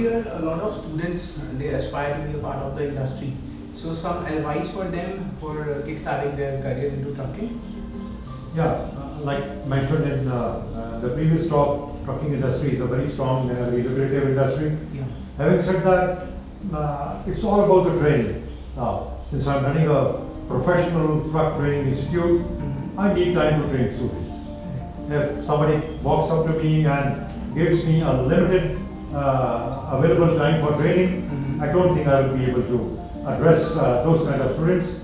hear a lot of students, they aspire to be a part of the industry. So some advice for them for kickstarting their career into trucking? Yeah, like mentioned in the previous talk, trucking industry is a very strong and very lucrative industry. Yeah. Having said that, it's all about the training. Now, since I'm running a professional truck training institute, I need time to train students. If somebody walks up to me and gives me a limited available time for training, I don't think I will be able to address those kind of students.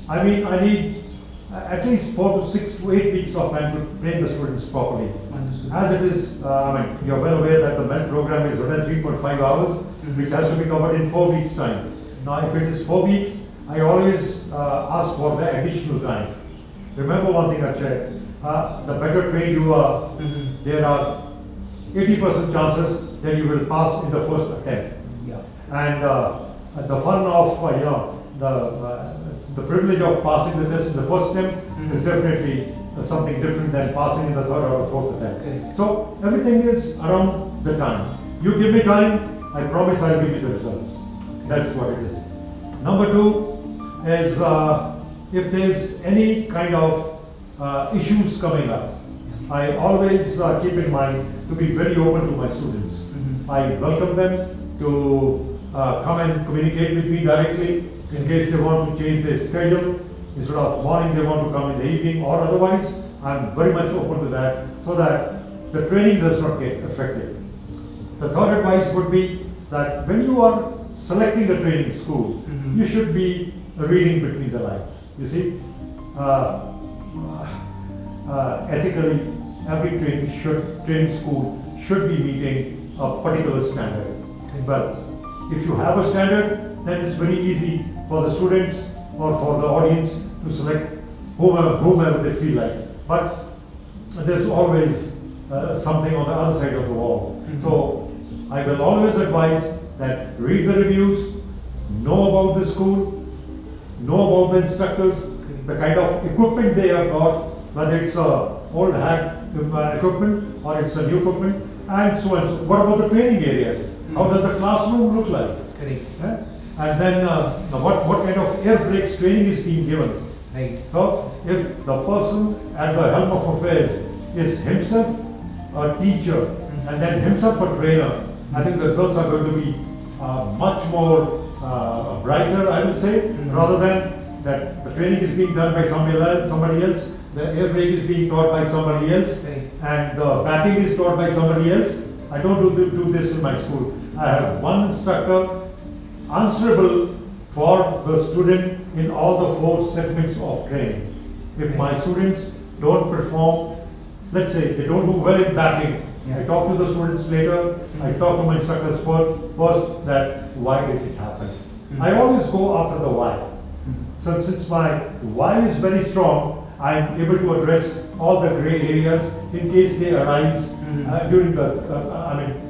I mean, I need at least 4 to 6 to 8 weeks of time to train the students properly. Understood. As it is, you're well aware that the MELT program is 3.5 hours, which has to be covered in 4 weeks' time. Now, if it is 4 weeks, I always ask for the additional time. Remember one thing, Akshay, the better trained you are, there are 80% chances that you will pass in the first attempt. Yeah. And the fun of, the privilege of passing the test in the first attempt is definitely something different than passing in the third or the fourth attempt. Correct. So everything is around the time. You give me time, I promise I'll give you the results. That's what it is. Number 2 is if there's any kind of issues coming up, I always keep in mind to be very open to my students. I welcome them to come and communicate with me directly in case they want to change their schedule. Instead of morning, they want to come in the evening or otherwise. I'm very much open to that so that the training does not get affected. The third advice would be that when you are selecting a training school, you should be reading between the lines. You see, ethically, every training school should be meeting a particular standard. But if you have a standard, then it's very easy for the students or for the audience to select whomever they feel like. But there's always something on the other side of the wall. So I will always advise that read the reviews, know about the school, know about the instructors, the kind of equipment they have got, whether it's old hack equipment or it's a new equipment, and so on. So what about the training areas? How does the classroom look like? Correct. And then what kind of air brakes training is being given? Right. So if the person at the helm of affairs is himself a teacher and then himself a trainer, I think the results are going to be much more brighter, I would say, rather than that the training is being done by somebody else, the air brake is being taught by somebody else, and the backing is taught by somebody else. I don't do this in my school. I have one instructor answerable for the student in all the 4 segments of training. If my students don't perform, let's say they don't do well in backing, I talk to the students later, I talk to my instructors first that why did it happen. I always go after the why. So since my why is very strong, I am able to address all the gray areas in case they arise during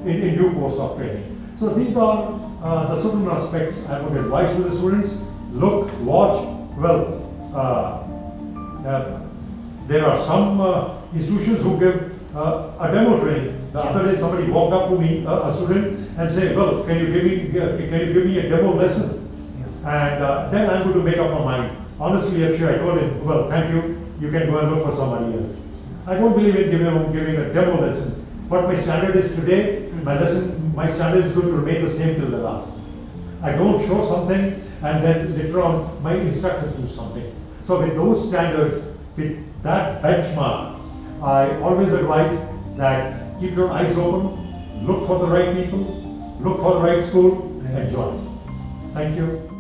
in due course of training. So these are the certain aspects I would advise to the students. Look, watch. Well, there are some institutions who give a demo training. The other day, somebody walked up to me, a student, and said, "Well, can you give me a demo lesson?" And then I'm going to make up my mind. Honestly, actually, I told him, "Well, thank you. You can go and look for somebody else." I don't believe in giving a demo lesson. What my standard is today, my standard is going to remain the same till the last. I don't show something and then later on my instructors do something. So with those standards, with that benchmark, I always advise that keep your eyes open, look for the right people, look for the right school, and join. Thank you.